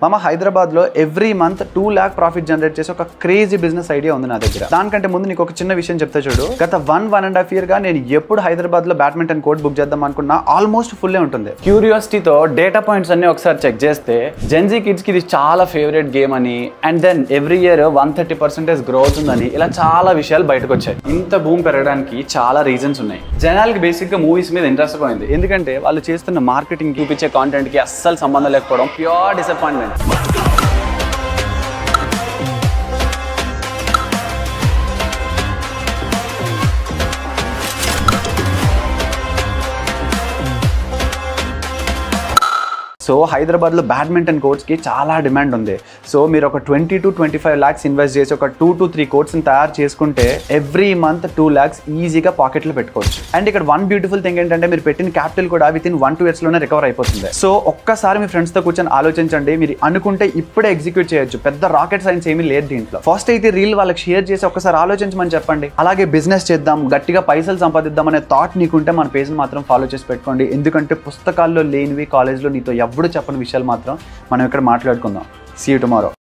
మామ హైదరాబాద్ లో every month 2 lakh profit generate చేసి ఒక క్రేజీ బిజినెస్ ఐడియా ఉంది నా దగ్గర. దానికంటే ముందు నీకు ఒక చిన్న విషయం చెప్తా చూడు. గత 1.5 year గా నేను ఎప్పుడు హైదరాబాద్ లో బ్యాడ్మింటన్ కోర్ట్ బుక్ చేద్దాం అనుకున్నా ఆల్మోస్ట్ ఫుల్ ఉంటుంది. క్యూరియాసిటీతో డేటా పాయింట్స్ అన్ని ఒకసారి చెక్ చేస్తే జెన్జీ కిడ్స్ కి ఇది చాలా ఫేవరెట్ గేమ్ అని, and then every year 130% growth ఉందని, ఇలా చాలా విషయాలు బయటకు వచ్చాయి. ఇంత భూమి పెరగడానికి చాలా రీజన్స్ ఉన్నాయి. జనాలకి బేసిక్ గా మూవీస్ మీద ఇంట్రెస్ట్ పోయింది, ఎందుకంటే వాళ్ళు చేస్తున్న మార్కెటింగ్ చూపించే కాంటెంట్ కి అస్సలు సంబంధం లేకపోవడం ప్యూర్ డిసప్పాయింట్మెంట్. సో హైదరాబాద్ లో బ్యాడ్మింటన్ కోర్ట్స్ కి చాలా డిమాండ్ ఉంది. సో మీరు ఒక 20 to 25 lakhs ఇన్వెస్ట్ చేసి ఒక 2 to 3 కోర్ట్స్ ని తయారు చేసుకుంటే ఎవ్రీ మంత్ 2 lakhs ఈజీగా పాకెట్ లో పెట్టుకోవచ్చు. అండ్ ఇక్కడ వన్ బ్యూటిఫుల్ థింగ్ ఏంటంటే మీరు పెట్టిన క్యాపిటల్ కూడా వితిన్ 1-2 years లోనే రికవర్ అయిపోతుంది. సో ఒక్కసారి మీ ఫ్రెండ్స్ తో కూర్చొని ఆలోచించండి. మీరు అనుకుంటే ఇప్పుడే ఎగ్జిక్యూట్ చేయొచ్చు. పెద్ద రాకెట్ సైన్స్ ఏమీ లేదు దీంట్లో. ఫస్ట్ అయితే రీల్ వాళ్ళకి షేర్ చేసి ఒకసారి ఆలోచించమని చెప్పండి. అలాగే బిజినెస్ చేద్దాం, గట్టిగా పైసలు సంపాదిద్దాం అనే థాట్ నీకుంటే మన పేజ్ మాత్రం ఫాలో చేసి పెట్టుకోండి. ఎందుకంటే పుస్తకాల్లో లేనివి కాలేజ్లో నీతో ఎప్పుడు చెప్పని విషయాలు మాత్రం మనం ఇక్కడ మాట్లాడుకుందాం. See you tomorrow.